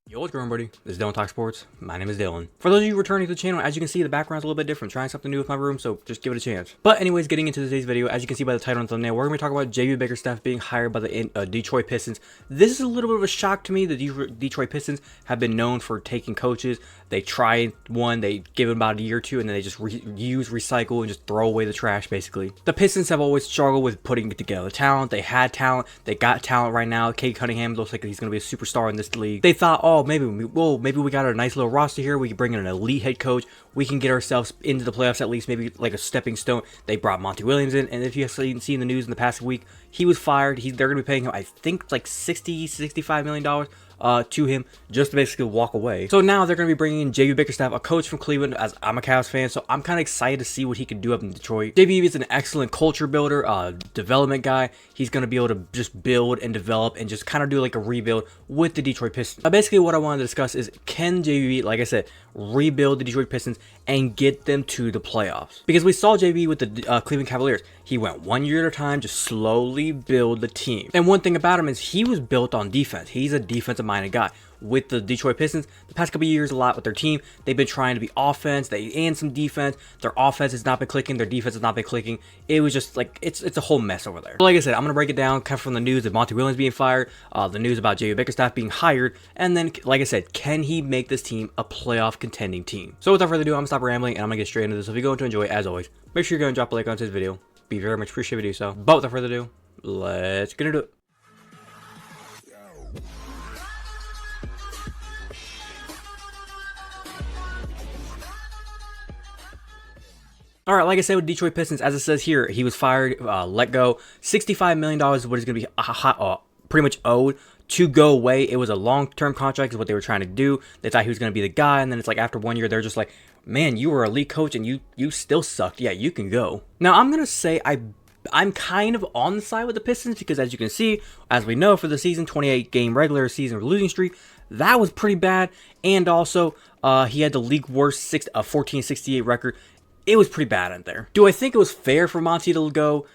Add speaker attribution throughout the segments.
Speaker 1: Yo, what's going on, buddy? This is Dylan Talk Sports. My name is Dylan. For those of you returning to the channel, as you can see, the background's a little bit different. Trying something new with my room, so just give it a chance. But anyways, getting into today's video, as you can see by the title and thumbnail, we're going to be talking about JB Bickerstaff being hired by the Detroit Pistons. This is a little bit of a shock to me. The Detroit Pistons have been known for taking coaches. They try one, they give them about a year or two, and then they just recycle, and just throw away the trash, basically. The Pistons have always struggled with putting together talent. They had talent. They got talent right now. Cade Cunningham looks like he's going to be a superstar in this league. They thought, oh, maybe we got a nice little roster here. We can bring in an elite head coach. We can get ourselves into the playoffs at least, maybe like a stepping stone. They brought Monty Williams in, and if you have seen the news in the past week, he was fired. They're going to be paying him, I think, like $65 million to him just to basically walk away. So now they're going to be bringing in JB Bickerstaff, a coach from Cleveland, as I'm a Cavs fan, so I'm kind of excited to see what he can do up in Detroit. JB is an excellent culture builder, development guy. He's going to be able to just build and develop and just kind of do like a rebuild with the Detroit Pistons. Basically, what I want to discuss is, can JB, like I said, rebuild the Detroit Pistons and get them to the playoffs? Because we saw JB with the Cleveland Cavaliers. He went 1 year at a time, just slowly build the team. And one thing about him is he was built on defense. He's a defensive-minded guy. With the Detroit Pistons, the past couple of years, a lot with their team, they've been trying to be offense, and some defense. Their offense has not been clicking, their defense has not been clicking. It was just like, it's a whole mess over there. But like I said, I'm going to break it down kind of from the news of Monty Williams being fired, the news about JB Bickerstaff being hired, and then, like I said, can he make this team a playoff contending team? So without further ado, I'm going to stop rambling, and I'm going to get straight into this. So if you're going to enjoy it, as always, make sure you're going to drop a like on this video. Be very much appreciated if you do so. But without further ado, let's get into it. All right, like I said with Detroit Pistons, as it says here, he was fired, let go. $65 million is what he's going to be pretty much owed to go away. It was a long-term contract is what they were trying to do. They thought he was going to be the guy, and then it's like after 1 year, they're just like, man, you were a elite coach, and you still sucked. Yeah, you can go. Now, I'm going to say I'm kind of on the side with the Pistons because, as you can see, as we know, for the season, 28-game regular season losing streak, that was pretty bad. And also, he had the league worst 14-68 record. It was pretty bad in there. Do I think it was fair for Monty to go?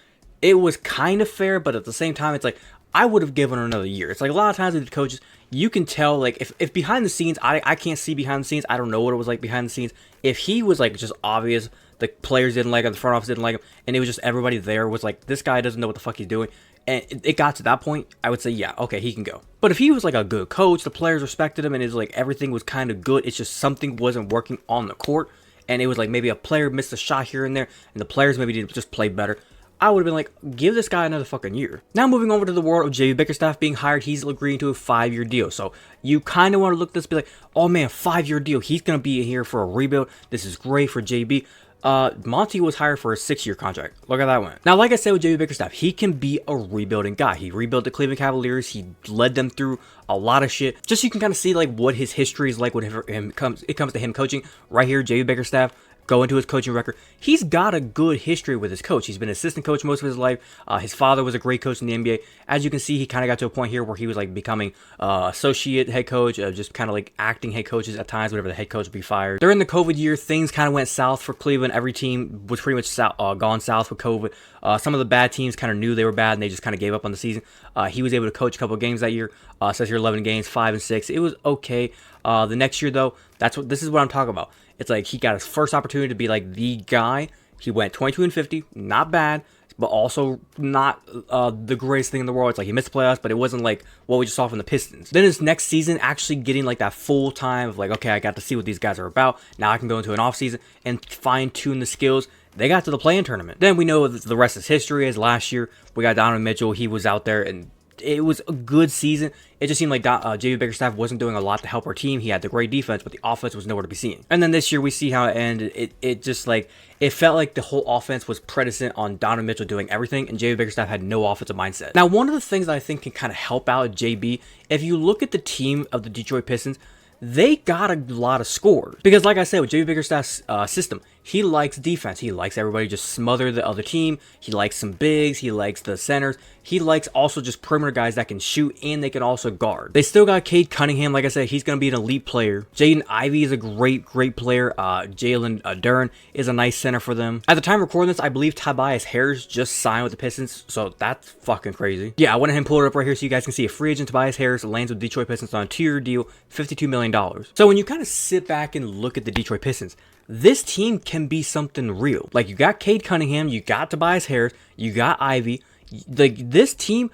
Speaker 1: It was kind of fair, but at the same time, it's like, I would have given him another year. It's like a lot of times with the coaches, you can tell, like, if behind the scenes, I can't see behind the scenes. I don't know what it was like behind the scenes. If he was, like, just obvious, the players didn't like him, the front office didn't like him, and it was just everybody there was like, this guy doesn't know what the fuck he's doing, and it got to that point, I would say, yeah, okay, he can go. But if he was, like, a good coach, the players respected him, and it's like, everything was kind of good, it's just something wasn't working on the court, and it was like maybe a player missed a shot here and there, and the players maybe didn't just play better, I would have been like, give this guy another fucking year. Now moving over to the world of JB Bickerstaff being hired, he's agreeing to a 5-year deal. So you kind of want to look at this, be like, oh man, 5-year deal. He's going to be here for a rebuild. This is great for JB. Monty was hired for a 6-year contract. Look how that went. Now, like I said with JB Bickerstaff, he can be a rebuilding guy. He rebuilt the Cleveland Cavaliers. He led them through a lot of shit. Just so you can kind of see like what his history is like when it comes to him coaching. Right here, JB Bickerstaff. Go into his coaching record. He's got a good history with his coach. He's been an assistant coach most of his life. His father was a great coach in the NBA. As you can see, he kind of got to a point here where he was like becoming associate head coach, just kind of like acting head coaches at times whenever the head coach would be fired. During the COVID year, things kind of went south for Cleveland. Every team was pretty much gone south with COVID. Some of the bad teams kind of knew they were bad and they just kind of gave up on the season. He was able to coach a couple of games that year. Says here 11 games, 5-6. It was okay. The next year though, this is what I'm talking about. It's like he got his first opportunity to be like the guy. He went 22-50, not bad, but also not the greatest thing in the world. It's like he missed the playoffs, but it wasn't like what we just saw from the Pistons. Then his next season, actually getting like that full time of like, okay, I got to see what these guys are about. Now I can go into an offseason and fine tune the skills. They got to the play-in tournament. Then we know the rest is history. As last year, we got Donovan Mitchell. He was out there and it was a good season. It just seemed like JB Bickerstaff wasn't doing a lot to help our team. He had the great defense, but the offense was nowhere to be seen. And then this year, we see how it ended. It just like, it felt like the whole offense was predicent on Donovan Mitchell doing everything, and JB Bickerstaff had no offensive mindset. Now, one of the things that I think can kind of help out JB, if you look at the team of the Detroit Pistons, they got a lot of scores. Because like I said, with JB Bickerstaff's system, He likes defense. He likes everybody just smother the other team. He likes some bigs. He likes the centers. He likes also just perimeter guys that can shoot and they can also guard. They still got Cade Cunningham. Like I said, he's going to be an elite player. Jaden Ivey is a great player. Jalen Duren is a nice center for them. At the time of recording this, I believe Tobias Harris just signed with the Pistons, so that's fucking crazy. Yeah, I went ahead and pulled it up right here so you guys can see a free agent Tobias Harris lands with Detroit Pistons on a 2-year deal, $52 million. So when you kind of sit back and look at the Detroit Pistons, this team can be something real. Like, you got Cade Cunningham, you got Tobias Harris, you got Ivy. Like, this team,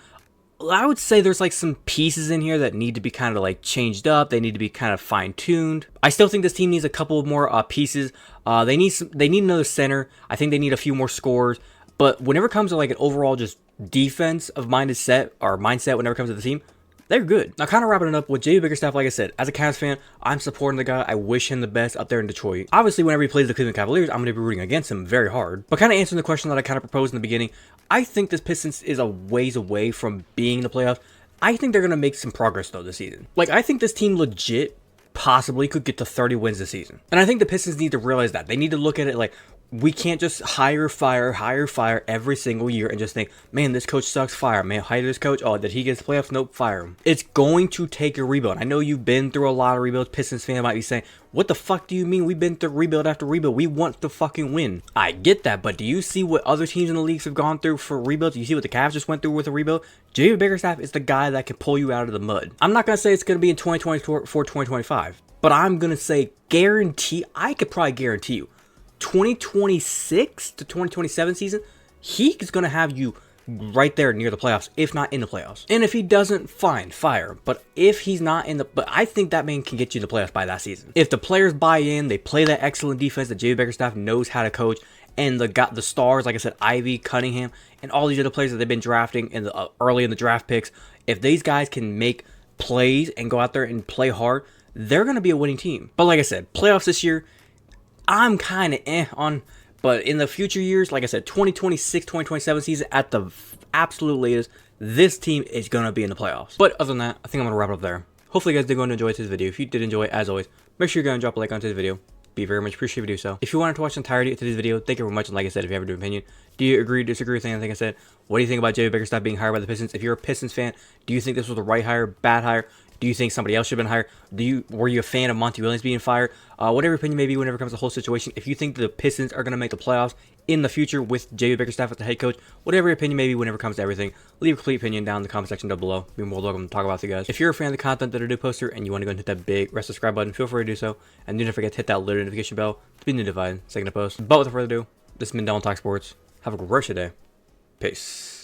Speaker 1: I would say there's like some pieces in here that need to be kind of like changed up. They need to be kind of fine-tuned. I still think this team needs a couple more pieces. They need another center. I think they need a few more scorers. But whenever it comes to like an overall just defense of mindset, whenever it comes to the team, they're good. Now, kind of wrapping it up with JB Bickerstaff, like I said, as a Cavs fan, I'm supporting the guy. I wish him the best up there in Detroit. Obviously, whenever he plays the Cleveland Cavaliers, I'm going to be rooting against him very hard. But kind of answering the question that I kind of proposed in the beginning, I think this Pistons is a ways away from being in the playoffs. I think they're going to make some progress, though, this season. Like, I think this team legit possibly could get to 30 wins this season. And I think the Pistons need to realize that. They need to look at it like, we can't just hire, fire every single year and just think, man, this coach sucks, fire him. Man, hire this coach. Oh, did he get the playoffs? Nope, fire him. It's going to take a rebuild. I know you've been through a lot of rebuilds. Pistons fans might be saying, what the fuck do you mean we've been through rebuild after rebuild? We want to fucking win. I get that, but do you see what other teams in the leagues have gone through for rebuilds? Do you see what the Cavs just went through with a rebuild? J.B. Bickerstaff is the guy that can pull you out of the mud. I'm not going to say it's going to be in 2024, 2025, but I'm going to say I could probably guarantee you, 2026 to 2027 season, he's going to have you right there near the playoffs, if not in the playoffs. And if he doesn't, fine, fire him. But if he's not in the... But I think that man can get you in the playoffs by that season. If the players buy in, they play that excellent defense that J.B. Bickerstaff knows how to coach, and the stars, like I said, Ivy, Cunningham, and all these other players that they've been drafting in the early in the draft picks, if these guys can make plays and go out there and play hard, they're going to be a winning team. But like I said, playoffs this year, I'm kind of on, but in the future years, like I said, 2026, 2027 season, at the absolute latest, this team is going to be in the playoffs. But other than that, I think I'm going to wrap it up there. Hopefully you guys did go and enjoy today's video. If you did enjoy it, as always, make sure you go and drop a like on today's video. Be very much appreciated if you do so. If you wanted to watch the entirety of today's video, thank you very much. And like I said, if you have an opinion, do you agree, disagree with anything I said? What do you think about J.B. Bickerstaff being hired by the Pistons? If you're a Pistons fan, do you think this was the right hire, bad hire? Do you think somebody else should have been hired? Were you a fan of Monty Williams being fired? Whatever opinion may be whenever it comes to the whole situation. If you think the Pistons are going to make the playoffs in the future with J.B. Bickerstaff as the head coach, whatever your opinion may be whenever it comes to everything, leave a complete opinion down in the comment section down below. Be more welcome to talk about it, guys. If you're a fan of the content that I do post here and you want to go and hit that big red subscribe button, feel free to do so. And do not forget to hit that little notification bell to be notified second to post. But without further ado, this has been Dylan Talk Sports. Have a great day. Peace.